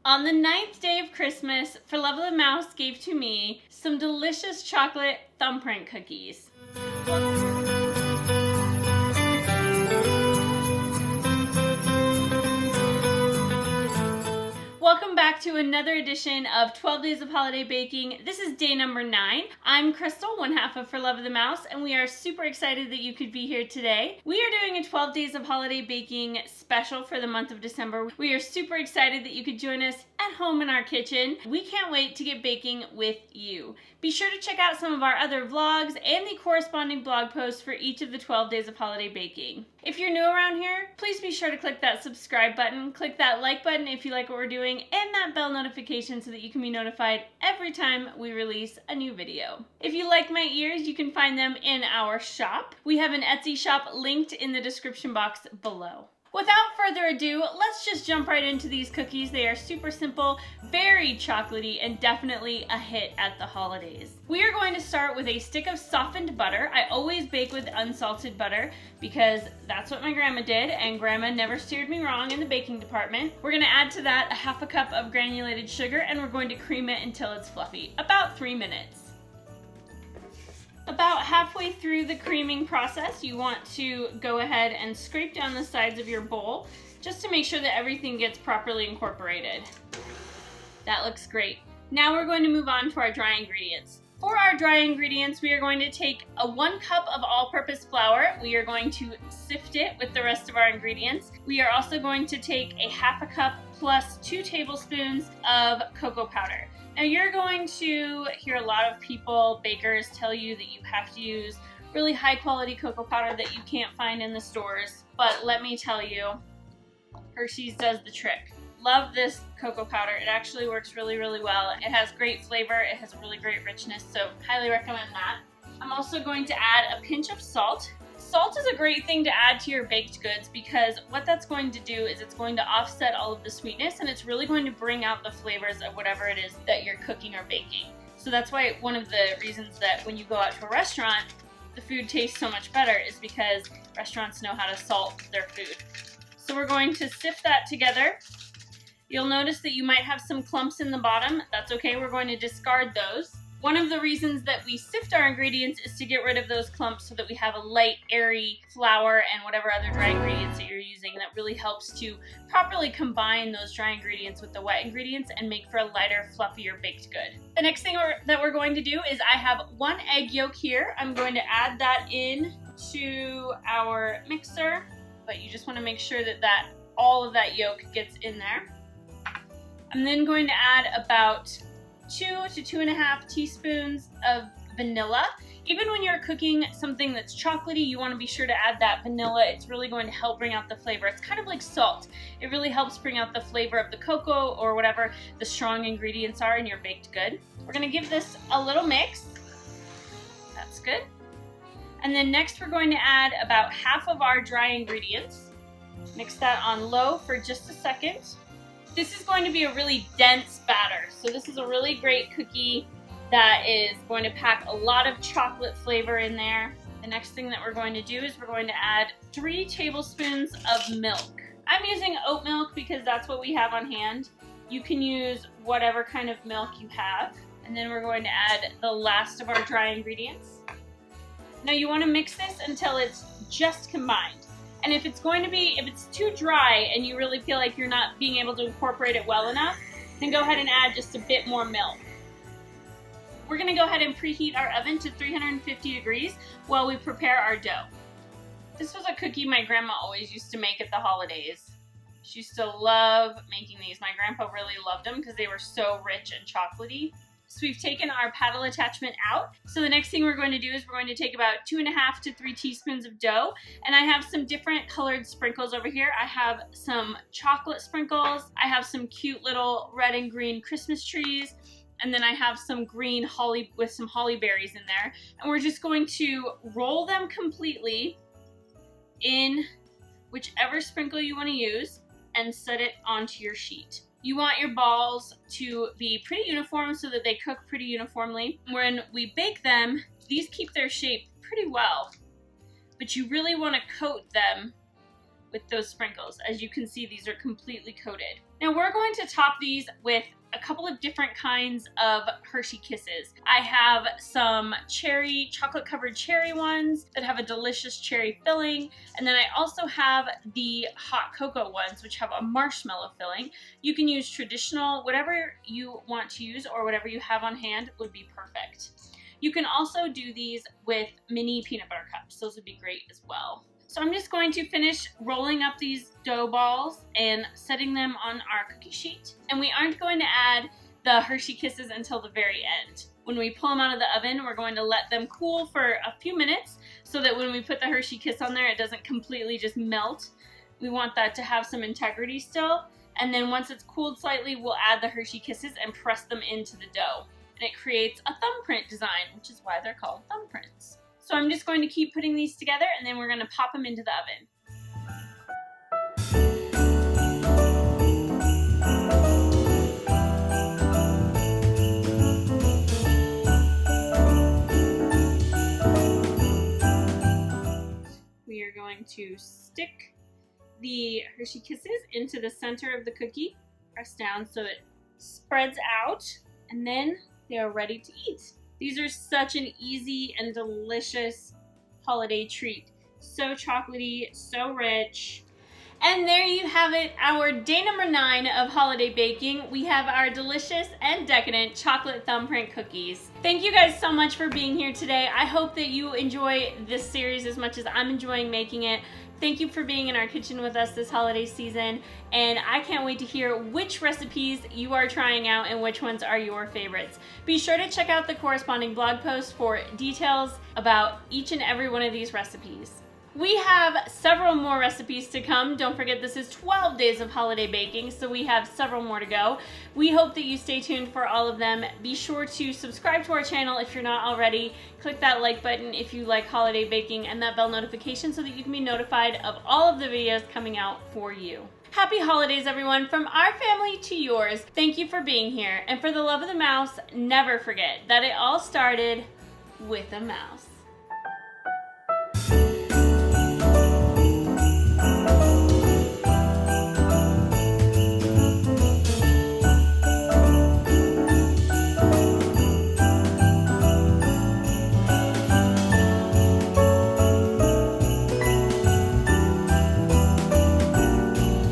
On the 9th day of Christmas, For Love of the Mouse gave to me some delicious chocolate Thumbprint cookies. Welcome back to another edition of 12 Days of Holiday Baking. This is day number 9. I'm Crystal, one half of For Love of the Mouse, and we are super excited that you could be here today. We are doing a 12 Days of Holiday Baking special for the month of December. We are super excited that you could join us at home in our kitchen. We can't wait to get baking with you. Be sure to check out some of our other vlogs and the corresponding blog posts for each of the 12 Days of Holiday Baking. If you're new around here, please be sure to click that subscribe button, click that like button if you like what we're doing, and that bell notification so that you can be notified every time we release a new video. If you like my ears, you can find them in our shop. We have an Etsy shop linked in the description box below. Without further ado, let's just jump right into these cookies. They are super simple, very chocolatey, and definitely a hit at the holidays. We are going to start with a stick of softened butter. I always bake with unsalted butter because that's what my grandma did, and grandma never steered me wrong in the baking department. We're gonna add to that a half a cup of granulated sugar, and we're going to cream it until it's fluffy, about 3 minutes. About halfway through the creaming process, you want to go ahead and scrape down the sides of your bowl just to make sure that everything gets properly incorporated. That looks great. Now we're going to move on to our dry ingredients. For our dry ingredients, we are going to take 1 cup of all-purpose flour. We are going to sift it with the rest of our ingredients. We are also going to take a half a cup plus 2 tablespoons of cocoa powder. Now you're going to hear a lot of people, bakers, tell you that you have to use really high quality cocoa powder that you can't find in the stores, but let me tell you, Hershey's does the trick. Love this cocoa powder. It actually works really, really well. It has great flavor, it has really great richness, so highly recommend that. I'm also going to add a pinch of salt. Salt is a great thing to add to your baked goods because what that's going to do is it's going to offset all of the sweetness, and it's really going to bring out the flavors of whatever it is that you're cooking or baking. So that's why one of the reasons that when you go out to a restaurant, the food tastes so much better is because restaurants know how to salt their food. So we're going to sift that together. You'll notice that you might have some clumps in the bottom. That's okay, we're going to discard those. One of the reasons that we sift our ingredients is to get rid of those clumps so that we have a light, airy flour and whatever other dry ingredients that you're using. That really helps to properly combine those dry ingredients with the wet ingredients and make for a lighter, fluffier baked good. The next thing that we're going to do is I have 1 egg yolk here. I'm going to add that in to our mixer, but you just want to make sure that all of that yolk gets in there. I'm then going to add about 2 to 2.5 teaspoons of vanilla. Even when you're cooking something that's chocolatey, you want to be sure to add that vanilla. It's really going to help bring out the flavor. It's kind of like salt. It really helps bring out the flavor of the cocoa or whatever the strong ingredients are in your baked good. We're going to give this a little mix. That's good. And then next we're going to add about half of our dry ingredients. Mix that on low for just a second. This is going to be a really dense batter. So this is a really great cookie that is going to pack a lot of chocolate flavor in there. The next thing that we're going to do is we're going to add 3 tablespoons of milk. I'm using oat milk because that's what we have on hand. You can use whatever kind of milk you have. And then we're going to add the last of our dry ingredients. Now you want to mix this until it's just combined. And if it's too dry and you really feel like you're not being able to incorporate it well enough, then go ahead and add just a bit more milk. We're going to go ahead and preheat our oven to 350 degrees while we prepare our dough. This was a cookie my grandma always used to make at the holidays. She used to love making these. My grandpa really loved them because they were so rich and chocolatey. So we've taken our paddle attachment out. So the next thing we're going to do is we're going to take about 2.5 to 3 teaspoons of dough. And I have some different colored sprinkles over here. I have some chocolate sprinkles. I have some cute little red and green Christmas trees. And then I have some green holly with some holly berries in there. And we're just going to roll them completely in whichever sprinkle you want to use and set it onto your sheet. You want your balls to be pretty uniform so that they cook pretty uniformly. When we bake them, these keep their shape pretty well, but you really want to coat them with those sprinkles. As you can see, these are completely coated. Now we're going to top these with a couple of different kinds of Hershey Kisses. I have some cherry, chocolate covered cherry ones that have a delicious cherry filling. And then I also have the hot cocoa ones, which have a marshmallow filling. You can use traditional, whatever you want to use or whatever you have on hand would be perfect. You can also do these with mini peanut butter cups. Those would be great as well. So I'm just going to finish rolling up these dough balls and setting them on our cookie sheet. And we aren't going to add the Hershey Kisses until the very end. When we pull them out of the oven, we're going to let them cool for a few minutes so that when we put the Hershey Kiss on there, it doesn't completely just melt. We want that to have some integrity still. And then once it's cooled slightly, we'll add the Hershey Kisses and press them into the dough. And it creates a thumbprint design, which is why they're called thumbprints. So I'm just going to keep putting these together and then we're going to pop them into the oven. We are going to stick the Hershey Kisses into the center of the cookie, press down so it spreads out, and then they are ready to eat. These are such an easy and delicious holiday treat. So chocolatey, so rich. And there you have it, our day number 9 of holiday baking. We have our delicious and decadent chocolate thumbprint cookies. Thank you guys so much for being here today. I hope that you enjoy this series as much as I'm enjoying making it. Thank you for being in our kitchen with us this holiday season, and I can't wait to hear which recipes you are trying out and which ones are your favorites. Be sure to check out the corresponding blog post for details about each and every one of these recipes. We have several more recipes to come. Don't forget, this is 12 days of holiday baking, so we have several more to go. We hope that you stay tuned for all of them. Be sure to subscribe to our channel if you're not already. Click that like button if you like holiday baking and that bell notification so that you can be notified of all of the videos coming out for you. Happy holidays, everyone, from our family to yours. Thank you for being here. And for the love of the mouse, never forget that it all started with a mouse.